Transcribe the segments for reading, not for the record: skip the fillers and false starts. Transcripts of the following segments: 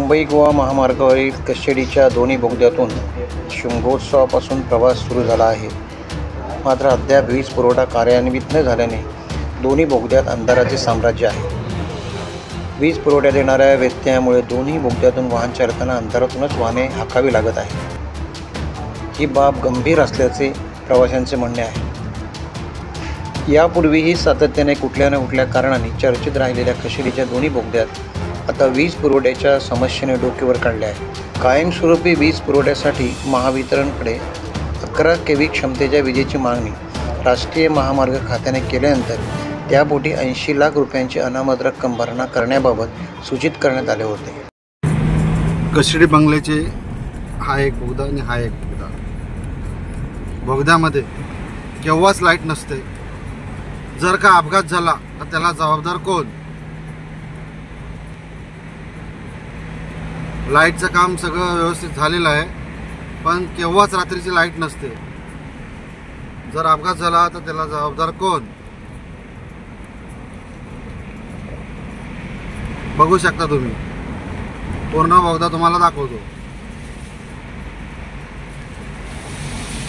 मुंबई गोवा महामार्गावरील कशेडीच्या दोन्ही बोगद्यातून शिमगोत्सवापासून प्रवास सुरू झाला आहे. मात्र अद्याप वीज पुरवठा कार्यान्वित न झाल्याने दोन्ही बोगद्यात अंधाराचे साम्राज्य आहे. वीज पुरवठ्यात येणाऱ्या व्यत्ययामुळे दोन्ही बोगद्यातून वाहन चालकांना अंधारातूनच वाहने हाकावी लागत आहे. ही बाब गंभीर असल्याचे प्रवाशांचे म्हणणे आहे. यापूर्वीही सातत्याने कुठल्या ना कुठल्या कारणाने चर्चेत राहिलेल्या कशेडीच्या दोन्ही बोगद्यात आता वीज पुरवठ्याच्या समस्येने डोकेवर काढले आहे. कायमस्वरूपी वीज पुरवठ्यासाठी महावितरणकडे 11 kV क्षमतेच्या विजेची मागणी राष्ट्रीय महामार्ग खात्याने केल्यानंतर त्यापोटी 80 लाख रुपयांची अनामत रक्कम भरणा करण्याबाबत सूचित करण्यात आले होते. कशेडी बंगल्याचे हा एक बोगदा आणि हा एक बोगदा. बोगद्यामध्ये केव्हाच लाईट नसते. जर का अपघात झाला तर त्याला जबाबदार कोण? लाईटचं काम सगळं व्यवस्थित झालेलं आहे, पण केव्हाच रात्रीची लाईट नसते. जर अपघात झाला तर त्याला जबाबदार कोण? बघू शकता तुम्ही. पूर्ण बोगदा तुम्हाला दाखवतो.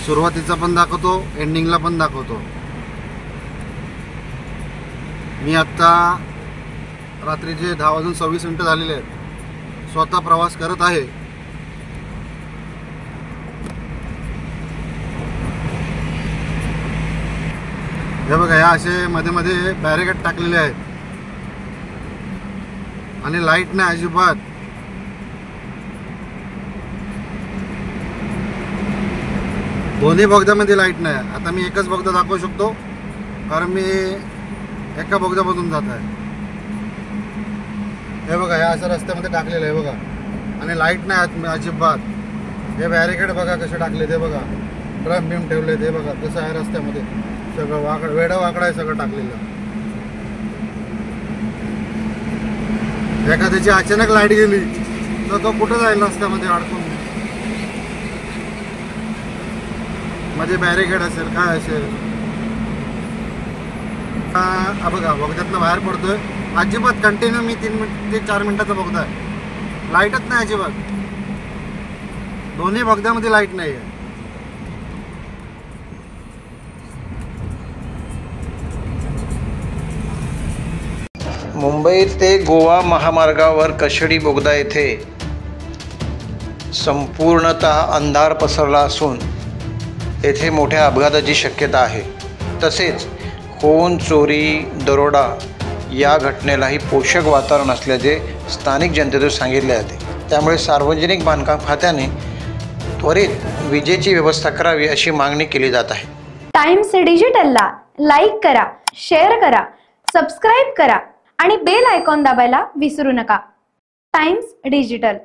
सुरुवातीचा पण दाखवतो, एंडिंगला पण दाखवतो. मी आत्ता रात्रीचे 10:26 झालेले आहेत. स्वतः प्रवास करत आहे. हे बघा, या असे मध्ये मध्ये बॅरिकेड टाकलेले आहेत आणि लाईट नाही अजिबात. दोन्ही बोगद्यामध्ये लाईट नाही. आता मी एकच बोगदा दाखवू शकतो कारण मी एका बोगद्यामधून जात आहे. हे बघा, या असं रस्त्यामध्ये टाकलेलं आहे बघा, आणि लाईट नाही अजिबात. हे बॅरिकेड बघा कसे टाकले ते बघा. ड्रम बिम ठेवले ते बघा. कसं आहे रस्त्यामध्ये सगळं वेडा वाकडा आहे सगळं टाकलेलं. एखाद्याची अचानक लाईट गेली तर तो कुठं जाईल? रस्त्यामध्ये अडकून. मध्ये बॅरिकेड असेल काय असेल. हा बघा, बोगद्यातनं बाहेर पडतोय. अजिबात कंटिन्यू मी 3 ते 4 मिनिटाचा बोगदा आहे. लाईटच नाही अजिबात. दोन्ही बोगद्यामध्ये लाईट नाही आहे. मुंबई ते गोवा महामार्गावर कशेडी बोगदा येथे संपूर्णतः अंधार पसरला असून येथे मोठ्या अपघाताची शक्यता आहे. तसेच खून, चोरी, दरोडा या घटनेलाही पोषक वातावरण असल्याचे स्थानिक जनतेतून सांगितले जाते. त्यामुळे सार्वजनिक बांधकाम खात्याने त्वरित विजेची व्यवस्था करावी अशी मागणी केली जात आहे. टाइम्स डिजिटलला लाईक करा, शेअर करा, सबस्क्राईब करा आणि बेल आयकॉन दाबायला विसरू नका. Times digital.